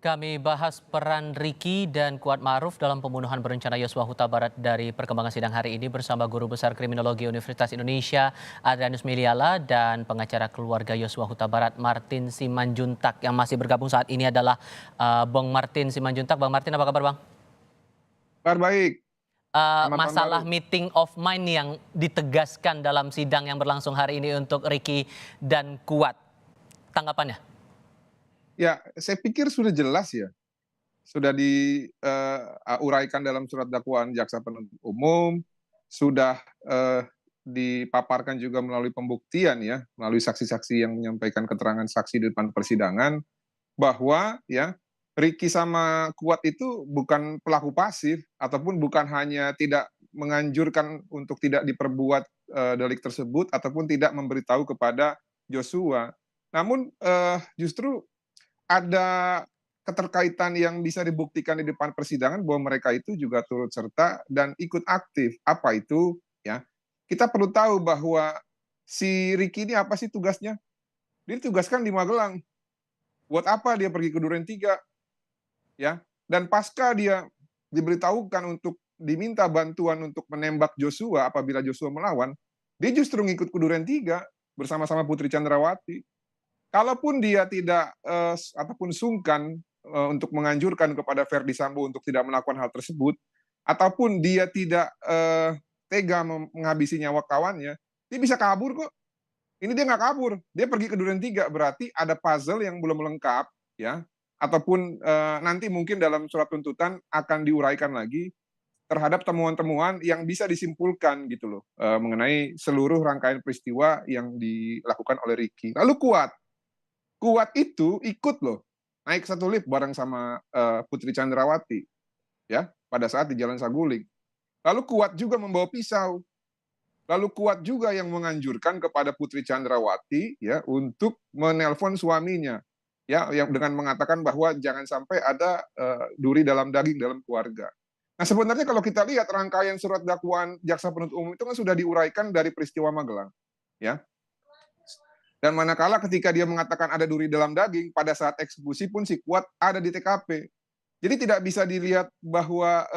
Kami bahas peran Riki dan Kuat Ma'ruf dalam pembunuhan berencana Yosua Huta Barat dari perkembangan sidang hari ini bersama Guru Besar Kriminologi Universitas Indonesia Adrianus Meliala dan pengacara keluarga Yosua Huta Barat Martin Simanjuntak. Yang masih bergabung saat ini adalah Bang Martin Simanjuntak. Bang Martin, apa kabar Bang? Kabar baik, selamat tahun baru. Masalah meeting of mind yang ditegaskan dalam sidang yang berlangsung hari ini untuk Riki dan Kuat. Tanggapannya? Ya, saya pikir sudah jelas ya, sudah diuraikan dalam surat dakwaan jaksa penuntut umum, sudah dipaparkan juga melalui pembuktian ya, melalui saksi-saksi yang menyampaikan keterangan saksi di depan persidangan, bahwa ya Riki sama Kuat itu bukan pelaku pasif ataupun bukan hanya tidak menganjurkan untuk tidak diperbuat delik tersebut ataupun tidak memberitahu kepada Joshua. Namun justru ada keterkaitan yang bisa dibuktikan di depan persidangan bahwa mereka itu juga turut serta dan ikut aktif. Apa itu? Ya, kita perlu tahu bahwa si Riki ini apa sih tugasnya? Dia ditugaskan di Magelang. Buat apa dia pergi ke Duren 3? Ya, dan pasca dia diberitahukan untuk diminta bantuan untuk menembak Joshua apabila Joshua melawan, dia justru ngikut ke Duren 3 bersama-sama Putri Chandrawati. Kalaupun dia tidak ataupun sungkan untuk menganjurkan kepada Verdi Sambo untuk tidak melakukan hal tersebut, ataupun dia tidak tega menghabisi nyawa kawannya, dia bisa kabur kok. Ini dia nggak kabur, dia pergi ke Duren 3, berarti ada puzzle yang belum lengkap, ya, ataupun nanti mungkin dalam surat tuntutan akan diuraikan lagi terhadap temuan-temuan yang bisa disimpulkan gitu loh, mengenai seluruh rangkaian peristiwa yang dilakukan oleh Riki. Lalu Kuat itu ikut loh, naik satu lift bareng sama Putri Chandrawati, ya, pada saat di Jalan Saguling. Lalu Kuat juga membawa pisau. Lalu Kuat juga yang menganjurkan kepada Putri Chandrawati ya untuk menelpon suaminya, ya, yang dengan mengatakan bahwa jangan sampai ada duri dalam daging dalam keluarga. Nah, sebenarnya kalau kita lihat rangkaian surat dakwaan jaksa penuntut umum itu kan sudah diuraikan dari peristiwa Magelang, ya. Dan manakala ketika dia mengatakan ada duri dalam daging, pada saat eksekusi pun si Kuat ada di TKP. Jadi tidak bisa dilihat bahwa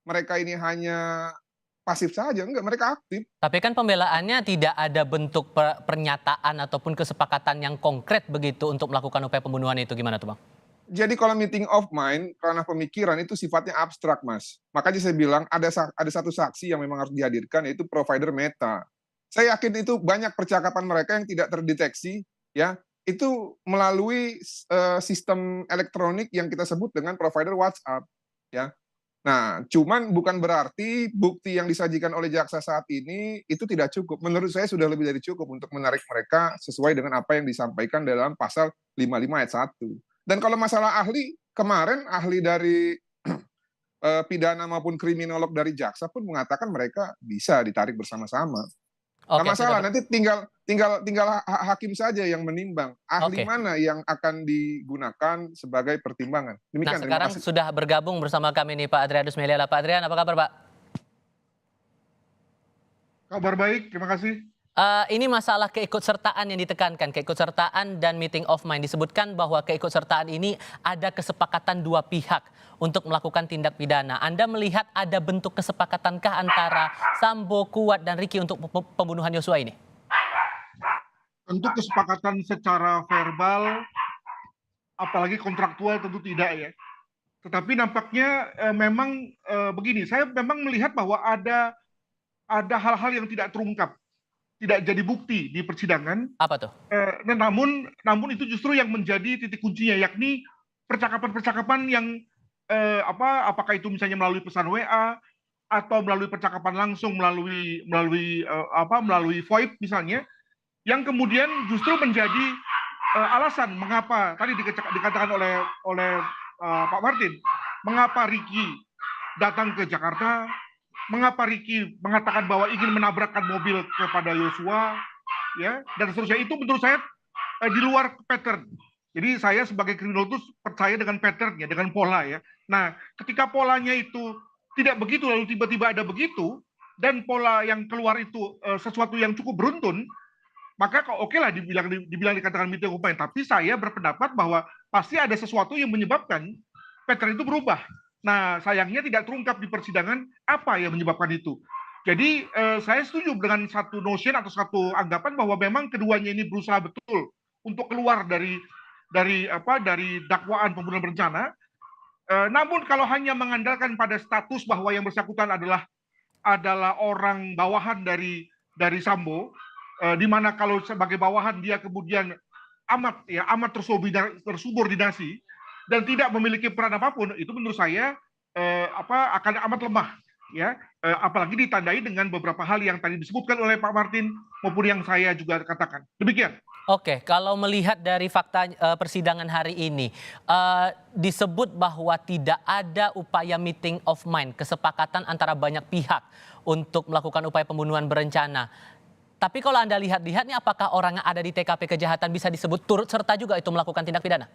mereka ini hanya pasif saja, enggak, mereka aktif. Tapi kan pembelaannya tidak ada bentuk pernyataan ataupun kesepakatan yang konkret begitu untuk melakukan upaya pembunuhan itu. Gimana tuh Bang? Jadi kalau meeting of mind, ranah pemikiran itu sifatnya abstrak, Mas. Makanya saya bilang ada satu saksi yang memang harus dihadirkan, yaitu provider Meta. Saya yakin itu banyak percakapan mereka yang tidak terdeteksi, ya, itu melalui sistem elektronik yang kita sebut dengan provider WhatsApp, ya. Nah, cuman bukan berarti bukti yang disajikan oleh jaksa saat ini itu tidak cukup. Menurut saya sudah lebih dari cukup untuk menarik mereka sesuai dengan apa yang disampaikan dalam pasal 55 ayat 1. Dan kalau masalah ahli, kemarin ahli dari pidana maupun kriminolog dari jaksa pun mengatakan mereka bisa ditarik bersama-sama. Nggak Oke, masalah, nanti tinggal hakim saja yang menimbang ahli Oke. mana yang akan digunakan sebagai pertimbangan. Nah, Demikian, terima sekarang kasih. sudah bergabung bersama kami nih Pak Adrianus Meliala. Pak Adrian, apa kabar Pak? Kabar baik, terima kasih. Ini masalah keikutsertaan yang ditekankan, keikutsertaan dan meeting of mind. Disebutkan bahwa keikutsertaan ini ada kesepakatan dua pihak untuk melakukan tindak pidana. Anda melihat ada bentuk kesepakatankah antara Sambo, Kuat, dan Riki untuk pembunuhan Yosua ini? Tentu kesepakatan secara verbal, apalagi kontraktual tentu tidak ya. Tetapi nampaknya memang begini, saya memang melihat bahwa ada hal-hal yang tidak terungkap, tidak jadi bukti di persidangan. Apa tuh? Namun itu justru yang menjadi titik kuncinya, yakni percakapan-percakapan yang apakah itu misalnya melalui pesan WA atau melalui percakapan langsung melalui VoIP misalnya, yang kemudian justru menjadi alasan mengapa tadi dikatakan oleh Pak Martin, mengapa Riki datang ke Jakarta, mengapa Riki mengatakan bahwa ingin menabrakkan mobil kepada Yosua, ya, dan seterusnya. Itu menurut saya di luar pattern. Jadi saya sebagai kriminologus percaya dengan patternnya, dengan pola ya. Nah, ketika polanya itu tidak begitu, lalu tiba-tiba ada begitu, dan pola yang keluar itu sesuatu yang cukup beruntun, maka kok oke lah dibilang dikatakan meeting of mind. Tapi saya berpendapat bahwa pasti ada sesuatu yang menyebabkan pattern itu berubah. Nah, sayangnya tidak terungkap di persidangan apa yang menyebabkan itu. Jadi saya setuju dengan satu notion atau satu anggapan bahwa memang keduanya ini berusaha betul untuk keluar dari dakwaan pembunuhan berencana. Namun kalau hanya mengandalkan pada status bahwa yang bersangkutan adalah orang bawahan dari Sambo, di mana kalau sebagai bawahan dia kemudian amat tersubordinasi dan tidak memiliki peran apapun, itu menurut saya akan amat lemah, ya, apalagi ditandai dengan beberapa hal yang tadi disebutkan oleh Pak Martin maupun yang saya juga katakan. Demikian. Oke, kalau melihat dari fakta persidangan hari ini, disebut bahwa tidak ada upaya meeting of mind, kesepakatan antara banyak pihak untuk melakukan upaya pembunuhan berencana. Tapi kalau Anda lihat-lihat nih, apakah orang yang ada di TKP kejahatan bisa disebut turut serta juga itu melakukan tindak pidana?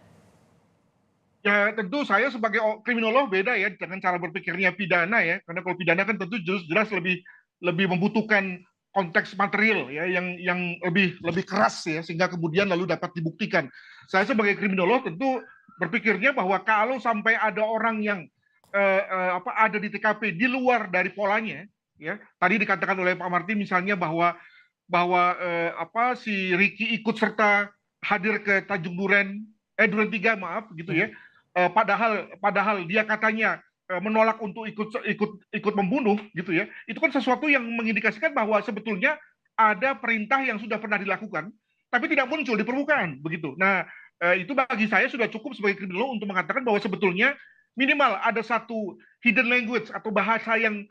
Ya tentu saya sebagai kriminolog beda ya dengan cara berpikirnya pidana ya, karena kalau pidana kan tentu jelas lebih membutuhkan konteks material ya yang lebih keras ya sehingga kemudian lalu dapat dibuktikan. Saya sebagai kriminolog tentu berpikirnya bahwa kalau sampai ada orang yang ada di TKP di luar dari polanya ya, tadi dikatakan oleh Pak Martin misalnya bahwa si Ricky ikut serta hadir ke Tanjung Duren Duren 3 maaf gitu ya. Padahal dia katanya menolak untuk ikut membunuh gitu ya. Itu kan sesuatu yang mengindikasikan bahwa sebetulnya ada perintah yang sudah pernah dilakukan tapi tidak muncul di permukaan begitu. Nah, itu bagi saya sudah cukup sebagai kriminolog untuk mengatakan bahwa sebetulnya minimal ada satu hidden language atau bahasa yang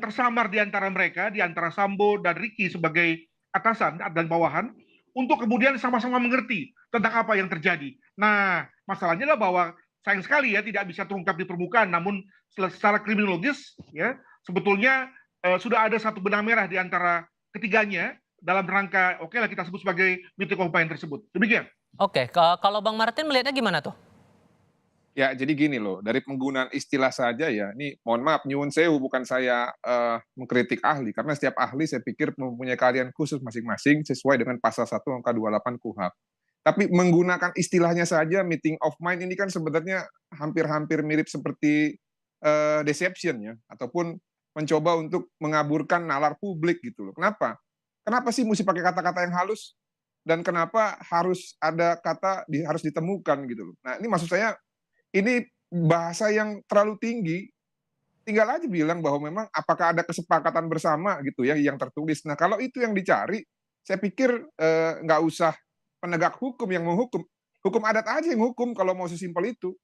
tersamar di antara mereka, di antara Sambo dan Ricky sebagai atasan dan bawahan untuk kemudian sama-sama mengerti tentang apa yang terjadi. Nah, masalahnya adalah bahwa sayang sekali ya tidak bisa terungkap di permukaan, namun secara kriminologis ya sebetulnya sudah ada satu benang merah di antara ketiganya dalam rangka oke lah kita sebut sebagai meeting of mind tersebut. Demikian. Oke, kalau Bang Martin melihatnya gimana tuh? Ya, jadi gini loh, dari penggunaan istilah saja ya, ini mohon maaf, nyuwun sewu, bukan saya mengkritik ahli, karena setiap ahli saya pikir mempunyai keahlian khusus masing-masing sesuai dengan pasal 1 angka 28 KUHP. Tapi menggunakan istilahnya saja, meeting of mind ini kan sebenarnya hampir-hampir mirip seperti deception ya, ataupun mencoba untuk mengaburkan nalar publik gitu loh. Kenapa? Kenapa sih mesti pakai kata-kata yang halus? Dan kenapa harus ada kata harus ditemukan gitu loh. Nah, ini maksud saya, ini bahasa yang terlalu tinggi, tinggal aja bilang bahwa memang apakah ada kesepakatan bersama gitu ya yang tertulis. Nah, kalau itu yang dicari, saya pikir nggak usah penegak hukum yang menghukum, hukum adat aja yang hukum kalau mau sesimpel itu.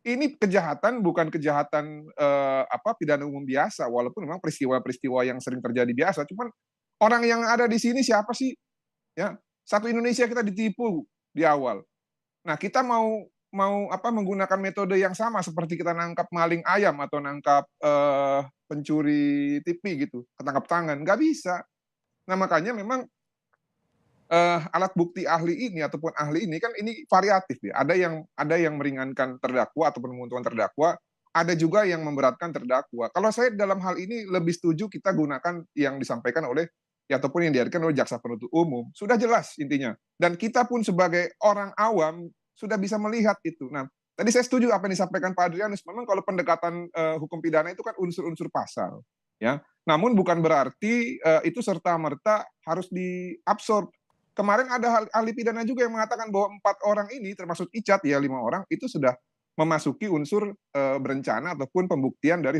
Ini kejahatan bukan kejahatan pidana umum biasa, walaupun memang peristiwa-peristiwa yang sering terjadi biasa. Cuman orang yang ada di sini siapa sih? Ya, satu Indonesia kita ditipu di awal. Nah, kita mau menggunakan metode yang sama seperti kita nangkap maling ayam atau nangkap pencuri TV gitu, ketangkap tangan, nggak bisa. Nah, makanya memang alat bukti ahli ini ataupun ahli ini kan ini variatif ya. Ada yang meringankan terdakwa ataupun menguntungkan terdakwa, ada juga yang memberatkan terdakwa. Kalau saya dalam hal ini lebih setuju kita gunakan yang disampaikan oleh ataupun yang dihadirkan oleh jaksa penuntut umum. Sudah jelas intinya. Dan kita pun sebagai orang awam sudah bisa melihat itu. Nah, tadi saya setuju apa yang disampaikan Pak Adrianus. Memang kalau pendekatan hukum pidana itu kan unsur-unsur pasal, ya. Namun bukan berarti itu serta-merta harus diabsorb. Kemarin ada ahli pidana juga yang mengatakan bahwa 4 orang ini, termasuk Icat ya 5 orang, itu sudah memasuki unsur berencana ataupun pembuktian dari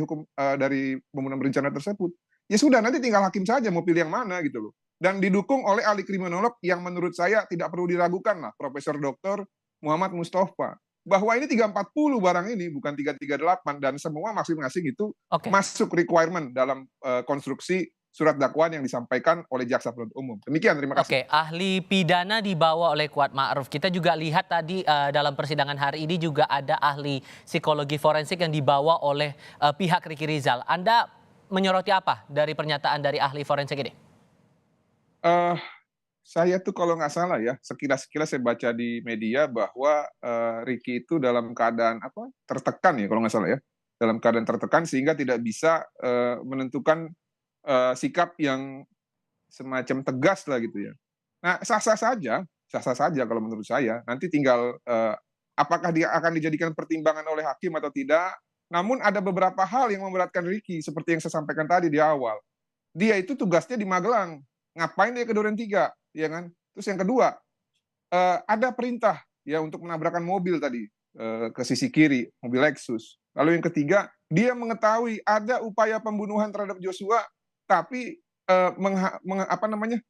dari pembunuhan berencana tersebut. Ya sudah, nanti tinggal hakim saja mau pilih yang mana gitu loh. Dan didukung oleh ahli kriminolog yang menurut saya tidak perlu diragukan lah, Profesor Dr. Muhammad Mustafa, bahwa ini 340 barang ini bukan 338 dan semua masing-masing itu masuk requirement dalam konstruksi surat dakwaan yang disampaikan oleh jaksa penuntut umum. Demikian, terima kasih. Oke, ahli pidana dibawa oleh Kuat Ma'ruf. Kita juga lihat tadi dalam persidangan hari ini juga ada ahli psikologi forensik yang dibawa oleh pihak Ricky Rizal. Anda menyoroti apa dari pernyataan dari ahli forensik ini? Saya tuh kalau nggak salah ya, sekilas saya baca di media bahwa Ricky itu dalam keadaan tertekan ya kalau nggak salah ya, dalam keadaan tertekan sehingga tidak bisa menentukan sikap yang semacam tegas lah gitu ya. Nah, sah-sah saja kalau menurut saya. Nanti tinggal apakah dia akan dijadikan pertimbangan oleh hakim atau tidak. Namun ada beberapa hal yang memberatkan Ricky, seperti yang saya sampaikan tadi di awal. Dia itu tugasnya di Magelang. Ngapain dia ke Duren 3, ya kan? Terus yang kedua, ada perintah ya untuk menabrakkan mobil tadi ke sisi kiri, mobil Lexus. Lalu yang ketiga, dia mengetahui ada upaya pembunuhan terhadap Joshua, tapi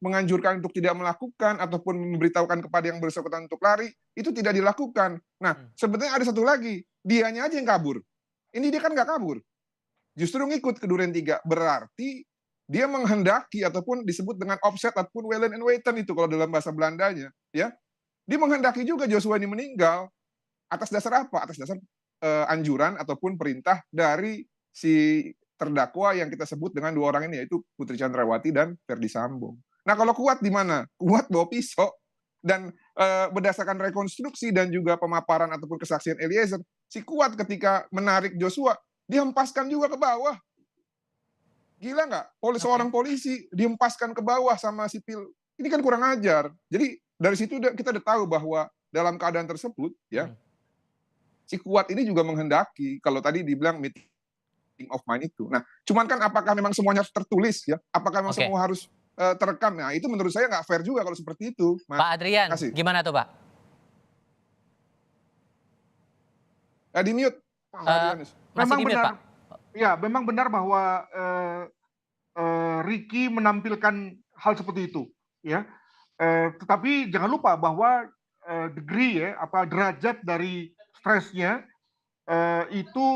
menganjurkan untuk tidak melakukan ataupun memberitahukan kepada yang bersangkutan untuk lari, itu tidak dilakukan. Nah, sebenarnya ada satu lagi, dianya aja yang kabur. Ini dia kan nggak kabur, justru ngikut ke Duren 3. Berarti dia menghendaki ataupun disebut dengan offset ataupun Welen en Weten itu kalau dalam bahasa Belandanya, ya. Dia menghendaki juga Joshua ini meninggal atas dasar apa? Atas dasar anjuran ataupun perintah dari si terdakwa yang kita sebut dengan dua orang ini, yaitu Putri Chandrawati dan Ferdi Sambo. Nah, kalau Kuat di mana? Kuat bawa pisau, dan berdasarkan rekonstruksi dan juga pemaparan ataupun kesaksian Eliezer, si Kuat ketika menarik Joshua, dihempaskan juga ke bawah. Gila nggak? Seorang polisi dihempaskan ke bawah sama sipil. Ini kan kurang ajar. Jadi dari situ kita udah tahu bahwa dalam keadaan tersebut, ya, si Kuat ini juga menghendaki, kalau tadi dibilang meeting of mind itu. Nah, cuman kan apakah memang semuanya tertulis, ya? Apakah memang semua harus terekam? Nah, itu menurut saya nggak fair juga kalau seperti itu. Pak Adrian, gimana tuh Pak? Di mute. Memang di mute, benar, Pak. Ya, memang benar bahwa Ricky menampilkan hal seperti itu, ya. Tetapi jangan lupa bahwa degree, ya, derajat dari stresnya itu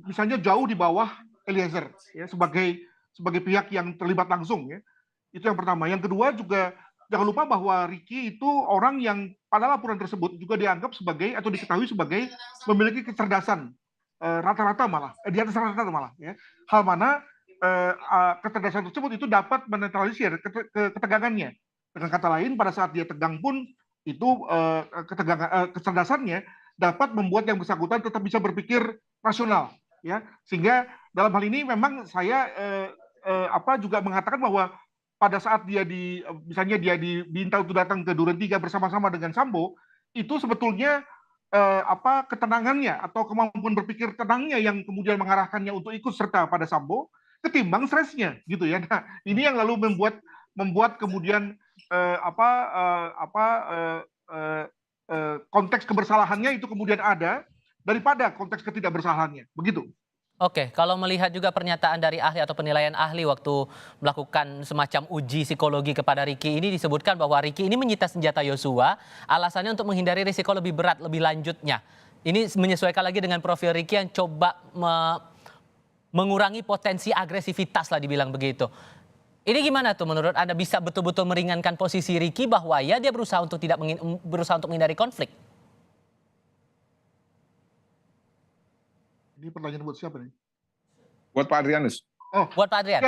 misalnya jauh di bawah Eliezer, ya, sebagai pihak yang terlibat langsung, ya. Itu yang pertama. Yang kedua juga jangan lupa bahwa Ricky itu orang yang pada laporan tersebut juga dianggap sebagai atau diketahui sebagai memiliki kecerdasan rata-rata malah di atas rata-rata malah, ya. Hal mana kecerdasan tersebut itu dapat menetralisir ketegangannya. Dengan kata lain, pada saat dia tegang pun itu kecerdasannya dapat membuat yang bersangkutan tetap bisa berpikir rasional, ya. Sehingga dalam hal ini memang saya juga mengatakan bahwa pada saat misalnya dia diminta untuk datang ke Duren 3 bersama-sama dengan Sambo, itu sebetulnya ketenangannya atau kemampuan berpikir tenangnya yang kemudian mengarahkannya untuk ikut serta pada Sambo ketimbang stresnya, gitu ya. Nah, ini yang lalu membuat kemudian konteks kebersalahannya itu kemudian ada daripada konteks ketidakbersalahannya, begitu. Oke, kalau melihat juga pernyataan dari ahli atau penilaian ahli waktu melakukan semacam uji psikologi kepada Ricky, ini disebutkan bahwa Ricky ini menyita senjata Joshua alasannya untuk menghindari risiko lebih berat, lebih lanjutnya. Ini menyesuaikan lagi dengan profil Ricky yang coba mengurangi potensi agresivitas lah dibilang begitu. Ini gimana tuh menurut Anda, bisa betul-betul meringankan posisi Ricky bahwa ya dia berusaha untuk menghindari konflik? Ini pertanyaan buat siapa nih? Buat Pak Adrianus. Buat Pak Adrian.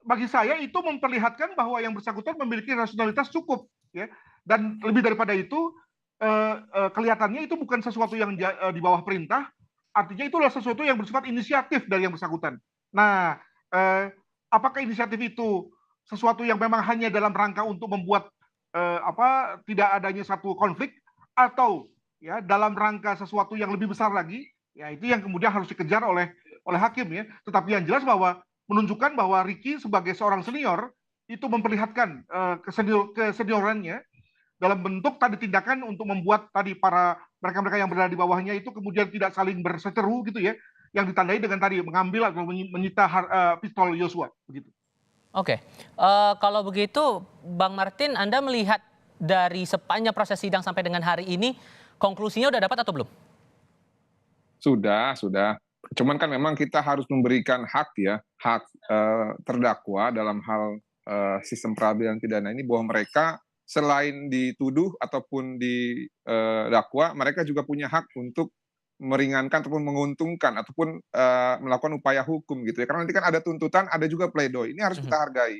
Bagi saya itu memperlihatkan bahwa yang bersangkutan memiliki rasionalitas cukup, ya. Dan lebih daripada itu, kelihatannya itu bukan sesuatu yang di bawah perintah, artinya itu adalah sesuatu yang bersifat inisiatif dari yang bersangkutan. Nah, apakah inisiatif itu sesuatu yang memang hanya dalam rangka untuk membuat tidak adanya satu konflik, atau ya dalam rangka sesuatu yang lebih besar lagi, ya itu yang kemudian harus dikejar oleh hakim, ya. Tetapi yang jelas bahwa menunjukkan bahwa Ricky sebagai seorang senior itu memperlihatkan keseniorannya dalam bentuk tadi tindakan untuk membuat tadi para mereka-mereka yang berada di bawahnya itu kemudian tidak saling berseteru, gitu ya, yang ditandai dengan tadi mengambil atau menyita pistol Joshua, begitu. Oke, kalau begitu Bang Martin, Anda melihat dari sepanjang proses sidang sampai dengan hari ini, konklusinya udah dapat atau belum? Sudah. Cuman kan memang kita harus memberikan hak terdakwa dalam hal sistem peradilan pidana ini, bahwa mereka selain dituduh ataupun didakwa, mereka juga punya hak untuk meringankan ataupun menguntungkan ataupun melakukan upaya hukum, gitu ya. Karena nanti kan ada tuntutan, ada juga pledoi. Ini harus kita hargai.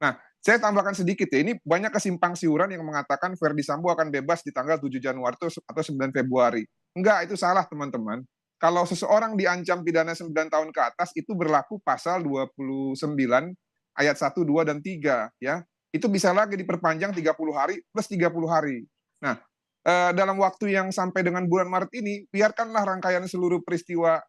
Nah, saya tambahkan sedikit ya, ini banyak kesimpang siuran yang mengatakan Ferdi Sambo akan bebas di tanggal 7 Januari atau 9 Februari. Enggak, itu salah teman-teman. Kalau seseorang diancam pidana 9 tahun ke atas, itu berlaku pasal 29 ayat 1, 2, dan 3. Ya. itu bisa lagi diperpanjang 30 hari plus 30 hari. Nah, dalam waktu yang sampai dengan bulan Maret ini, biarkanlah rangkaian seluruh peristiwa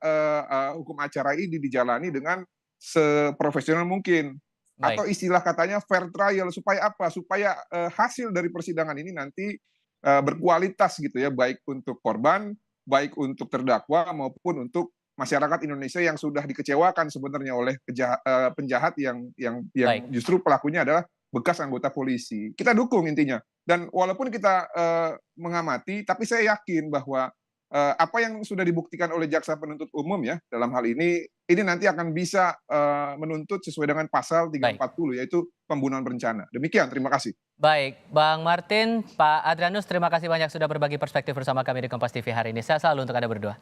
hukum acara ini dijalani dengan seprofesional mungkin. Atau Baik. istilah katanya fair trial, supaya apa? Supaya hasil dari persidangan ini nanti berkualitas gitu ya, baik untuk korban, baik untuk terdakwa maupun untuk masyarakat Indonesia yang sudah dikecewakan sebenarnya oleh penjahat yang Baik. justru pelakunya adalah bekas anggota polisi. Kita dukung intinya. Dan walaupun kita mengamati, tapi saya yakin bahwa apa yang sudah dibuktikan oleh jaksa penuntut umum ya dalam hal ini nanti akan bisa menuntut sesuai dengan pasal 340 yaitu pembunuhan berencana. Demikian, terima kasih. Baik, Bang Martin, Pak Adrianus, terima kasih banyak sudah berbagi perspektif bersama kami di Kompas TV hari ini. Sehat selalu untuk Anda berdua.